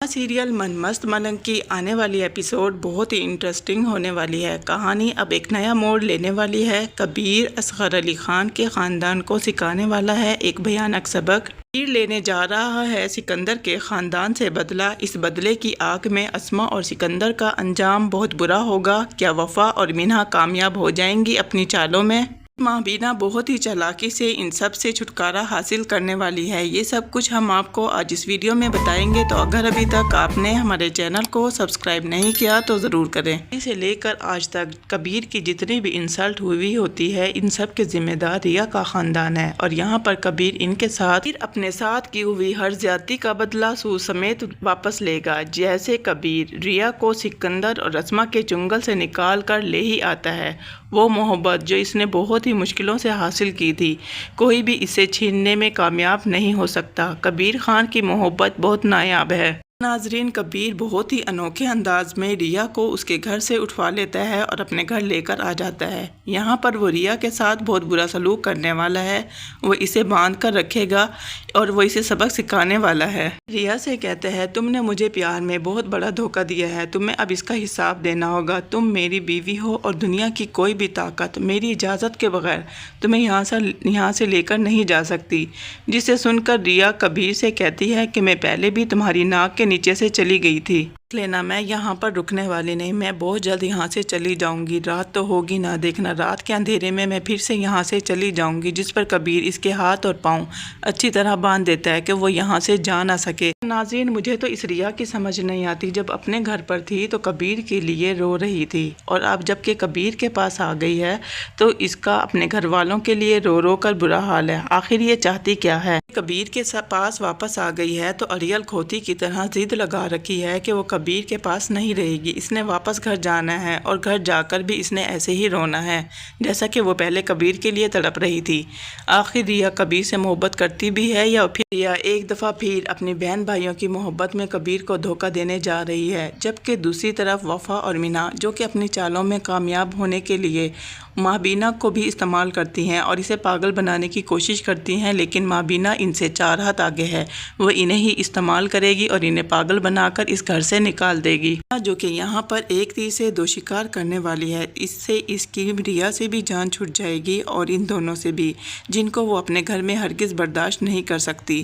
Serial من مست ملنگ کی آنے والی ایپیسوڈ بہت ہی انٹرسٹنگ ہونے والی ہے۔ کہانی اب ایک نیا موڑ لینے والی ہے۔ کبیر اصغر علی خان کے خاندان کو سکھانے والا ہے ایک بھیانک سبق۔ کبیر لینے جا رہا ہے سکندر کے خاندان سے بدلہ۔ اس بدلے کی آگ میں اسما اور سکندر کا انجام بہت برا ہوگا۔ کیا وفا اور مینہا کامیاب ہو جائیں گی اپنی چالوں میں؟ مابینہ بہت ہی چالاکی سے ان سب سے چھٹکارا حاصل کرنے والی ہے۔ یہ سب کچھ ہم آپ کو آج اس ویڈیو میں بتائیں گے، تو اگر ابھی تک آپ نے ہمارے چینل کو سبسکرائب نہیں کیا تو ضرور کریں۔ اسے لے کر آج تک کبیر کی جتنی بھی انسلٹ ہوئی ہوتی ہے، ان سب کے ذمہ دار ریا کا خاندان ہے، اور یہاں پر کبیر ان کے ساتھ اپنے ساتھ کی ہوئی ہر زیادتی کا بدلہ سود سمیت واپس لے گا۔ جیسے کبیر ریا کو سکندر اور اسما کے چنگل سے نکال کر لے ہی آتا ہے، وہ محبت جو اس نے بہت ہی مشکلوں سے حاصل کی تھی، کوئی بھی اسے چھیننے میں کامیاب نہیں ہو سکتا۔ کبیر خان کی محبت بہت نایاب ہے۔ ناظرین، کبیر بہت ہی انوکھے انداز میں ریا کو اس کے گھر سے اٹھوا لیتا ہے اور اپنے گھر لے کر آ جاتا ہے۔ یہاں پر وہ ریا کے ساتھ بہت برا سلوک کرنے والا ہے، وہ اسے باندھ کر رکھے گا اور وہ اسے سبق سکھانے والا ہے۔ ریا سے کہتے ہیں، تم نے مجھے پیار میں بہت بڑا دھوکہ دیا ہے، تمہیں اب اس کا حساب دینا ہوگا۔ تم میری بیوی ہو اور دنیا کی کوئی بھی طاقت میری اجازت کے بغیر تمہیں یہاں سے لے کر نہیں جا سکتی۔ جسے سن کر ریا کبیر سے کہتی ہے کہ میں پہلے بھی تمہاری ناک کے نیچے سے چلی گئی تھی، لینا میں یہاں پر رکنے والی نہیں، میں بہت جلد یہاں سے چلی جاؤں گی، رات تو ہوگی نہ دیکھنا، رات کے اندھیرے میں پھر سے یہاں سے چلی جاؤں گی۔ جس پر کبیر اس کے ہاتھ اور پاؤں اچھی طرح باندھ دیتا ہے کہ وہ یہاں سے جا نہ سکے۔ ناظرین، مجھے تو اس ریا کی سمجھ نہیں آتی، جب اپنے گھر پر تھی تو کبیر کے لیے رو رہی تھی، اور اب جب کہ کبیر کے پاس آ گئی ہے تو اس کا اپنے گھر والوں کے لیے رو رو کر برا حال ہے۔ آخر یہ چاہتی کیا ہے؟ کبیر کے پاس واپس آ گئی ہے تو اریل کھوتی کی طرح ضد لگا رکھی ہے کہ وہ کبیر کے پاس نہیں رہے گی، اس نے واپس گھر جانا ہے، اور گھر جا کر بھی اس نے ایسے ہی رونا ہے جیسا کہ وہ پہلے کبیر کے لیے تڑپ رہی تھی۔ آخر ریا کبیر سے محبت کرتی بھی ہے یا پھر ریا ایک دفعہ پھر اپنی بہن بھائیوں کی محبت میں کبیر کو دھوکہ دینے جا رہی ہے؟ جبکہ دوسری طرف وفا اور مینہا، جو کہ اپنی چالوں میں کامیاب ہونے کے لیے مابینہ کو بھی استعمال کرتی ہیں اور اسے پاگل بنانے کی کوشش کرتی ہیں، لیکن مابینہ ان سے 4 ہاتھ آگے ہے، وہ انہیں ہی استعمال کرے گی اور انہیں پاگل بنا کر اس گھر سے نکال دے گی، جو کہ یہاں پر ایک تیر سے 2 شکار کرنے والی ہے۔ اس سے اس کی ریا سے بھی جان چھوٹ جائے گی اور ان دونوں سے بھی، جن کو وہ اپنے گھر میں ہرگز برداشت نہیں کر سکتی۔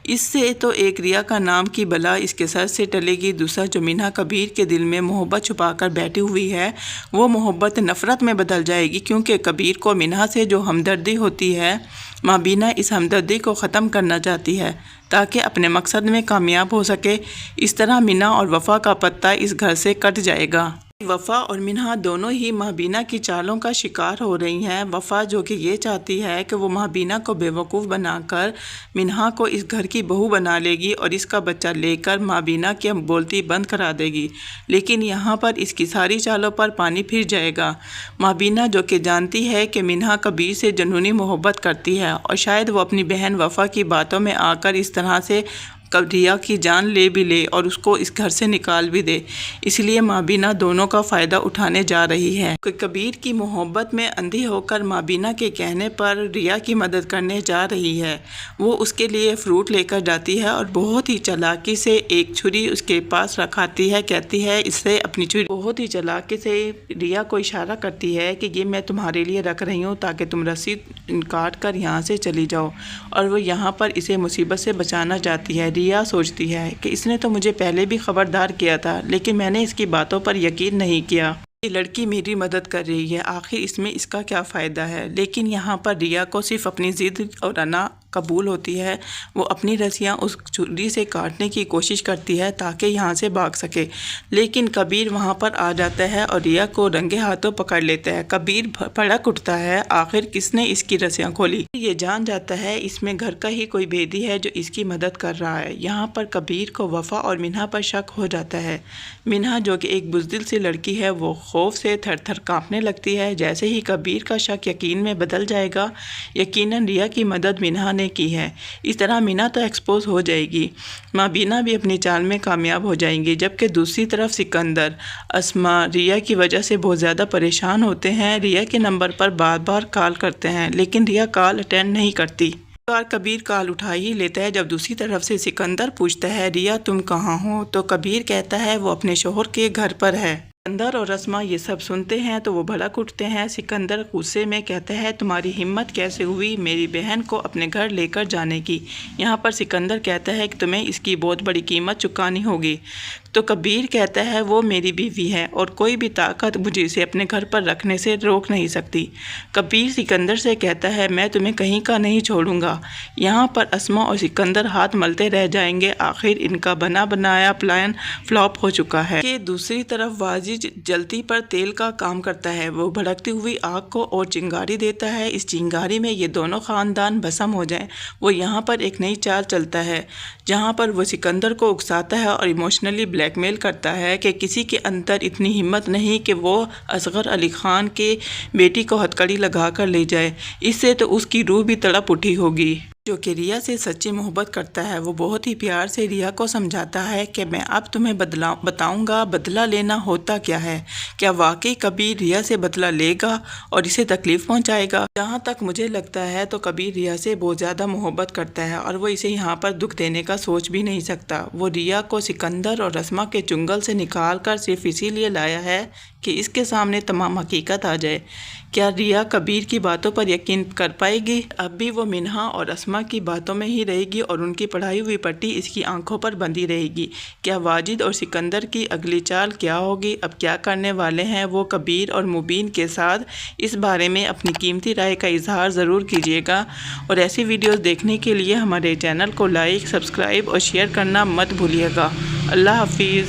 اس سے تو ایک ریا کا نام کی بلا اس کے سر سے ٹلے گی، دوسرا جو مینہا کبیر کے دل میں محبت چھپا کر بیٹھی ہوئی ہے، وہ محبت نفرت میں بدل جائے گی، کیونکہ کبیر کو مینہا سے جو ہمدردی ہوتی ہے، مابینہ اس ہمدردی کو ختم کرنا چاہتی ہے تاکہ اپنے مقصد میں کامیاب ہو سکے۔ اس طرح مینہا اور وفا کا پتہ اس گھر سے کٹ جائے گا۔ وفا اور مینہا دونوں ہی مابینہ کی چالوں کا شکار ہو رہی ہیں۔ وفا جو کہ یہ چاہتی ہے کہ وہ مابینہ کو بے وقوف بنا کر مینہا کو اس گھر کی بہو بنا لے گی اور اس کا بچہ لے کر مابینہ کی بولتی بند کرا دے گی، لیکن یہاں پر اس کی ساری چالوں پر پانی پھر جائے گا۔ مابینہ جو کہ جانتی ہے کہ مینہا کبیر سے جنونی محبت کرتی ہے، اور شاید وہ اپنی بہن وفا کی باتوں میں آ کر اس طرح سے ریا کی جان لے بھی لے اور اس کو اس گھر سے نکال بھی دے، اس لیے مابینہ دونوں کا فائدہ اٹھانے جا رہی ہے۔ کبیر کی محبت میں اندھی ہو کر مابینہ کے کہنے پر ریا کی مدد کرنے جا رہی ہے۔ وہ اس کے لیے فروٹ لے کر جاتی ہے اور بہت ہی چالاکی سے ایک چھری اس کے پاس رکھاتی ہے، کہتی ہے اس سے اپنی چھری، بہت ہی چالاکی سے ریا کو اشارہ کرتی ہے کہ یہ میں تمہارے لیے رکھ رہی ہوں تاکہ تم رسی کاٹ کر یہاں سے چلی جاؤ، اور وہ یہاں پر اسے مصیبت سے بچانا چاہتی ہے۔ ریا سوچتی ہے کہ اس نے تو مجھے پہلے بھی خبردار کیا تھا، لیکن میں نے اس کی باتوں پر یقین نہیں کیا۔ یہ لڑکی میری مدد کر رہی ہے، آخر اس میں اس کا کیا فائدہ ہے؟ لیکن یہاں پر ریا کو صرف اپنی ضد اور انا قبول ہوتی ہے۔ وہ اپنی رسیاں اس چھری سے کاٹنے کی کوشش کرتی ہے تاکہ یہاں سے بھاگ سکے، لیکن کبیر وہاں پر آ جاتا ہے اور ریا کو رنگے ہاتھوں پکڑ لیتا ہے۔ کبیر بھڑک اٹھتا ہے، آخر کس نے اس کی رسیاں کھولی؟ یہ جان جاتا ہے اس میں گھر کا ہی کوئی بھیدی ہے جو اس کی مدد کر رہا ہے۔ یہاں پر کبیر کو وفا اور مینہا پر شک ہو جاتا ہے۔ مینہا جو کہ ایک بزدل سی لڑکی ہے، وہ خوف سے تھر تھر کانپنے لگتی ہے۔ جیسے ہی کبیر کا شک یقین میں بدل جائے گا، یقیناً ریا کی مدد مینہا نے کی ہے، اس طرح مینہا تو ایکسپوز ہو جائے گی، مابینہ بھی اپنی چال میں کامیاب ہو جائیں گی، جبکہ دوسری طرف سکندر، اسما ریا کی وجہ سے بہت زیادہ پریشان ہوتے ہیں، ریا کے نمبر پر بار بار کال کرتے ہیں، لیکن ریا کال اٹینڈ نہیں کرتی۔ بار کبیر کال اٹھا ہی لیتا ہے جب دوسری طرف سے سکندر پوچھتا ہے ریا تم کہاں ہو؟ تو کبیر کہتا ہے وہ اپنے شوہر کے گھر پر ہے۔ سکندر اور اسما یہ سب سنتے ہیں تو وہ بھڑک اٹھتے ہیں۔ سکندر غصے میں کہتا ہے تمہاری ہمت کیسے ہوئی میری بہن کو اپنے گھر لے کر جانے کی؟ یہاں پر سکندر کہتا ہے کہ تمہیں اس کی بہت بڑی قیمت چکانی ہوگی۔ تو کبیر کہتا ہے وہ میری بیوی ہے اور کوئی بھی طاقت مجھے اسے اپنے گھر پر رکھنے سے روک نہیں سکتی۔ کبیر سکندر سے کہتا ہے میں تمہیں کہیں کا نہیں چھوڑوں گا۔ یہاں پر اسما اور سکندر ہاتھ ملتے رہ جائیں گے۔ آخر ان کا بنا بنایا پلان فلاپ ہو چکا ہے کہ دوسری طرف واجد جلتی پر تیل کا کام کرتا ہے۔ وہ بھڑکتی ہوئی آگ کو اور چنگاری دیتا ہے۔ اس چنگاری میں یہ دونوں خاندان بھسم ہو جائیں۔ وہ یہاں پر ایک نئی چال چلتا ہے جہاں پر وہ سکندر کو اکساتا ہے اور ایموشنلی بلیک میل کرتا ہے کہ کسی کے اندر اتنی ہمت نہیں کہ وہ اصغر علی خان کے بیٹی کو ہتھکڑی لگا کر لے جائے۔ اس سے تو اس کی روح بھی تڑپ اٹھی ہوگی۔ جو کہ ریا سے سچی محبت کرتا ہے وہ بہت ہی پیار سے ریا کو سمجھاتا ہے کہ میں اب تمہیں بتاؤں گا بدلہ لینا ہوتا کیا ہے۔ کیا واقعی کبیر ریا سے بدلہ لے گا اور اسے تکلیف پہنچائے گا؟ جہاں تک مجھے لگتا ہے تو کبیر ریا سے بہت زیادہ محبت کرتا ہے اور وہ اسے یہاں پر دکھ دینے کا سوچ بھی نہیں سکتا۔ وہ ریا کو سکندر اور اسما کے چنگل سے نکال کر صرف اسی لیے لایا ہے کہ اس کے سامنے تمام حقیقت آ جائے۔ کیا ریا کبیر کی باتوں پر یقین کر پائے گی؟ اب بھی وہ منہا اور اسما کی باتوں میں ہی رہے گی اور ان کی پڑھائی ہوئی پٹی اس کی آنکھوں پر بندھی رہے گی۔ کیا واجد اور سکندر کی اگلی چال کیا ہوگی؟ اب کیا کرنے والے ہیں وہ کبیر اور مبین کے ساتھ؟ اس بارے میں اپنی قیمتی رائے کا اظہار ضرور کیجیے گا اور ایسی ویڈیوز دیکھنے کے لیے ہمارے چینل کو لائک، سبسکرائب اور شیئر کرنا مت بھولیے گا۔ اللہ حافظ۔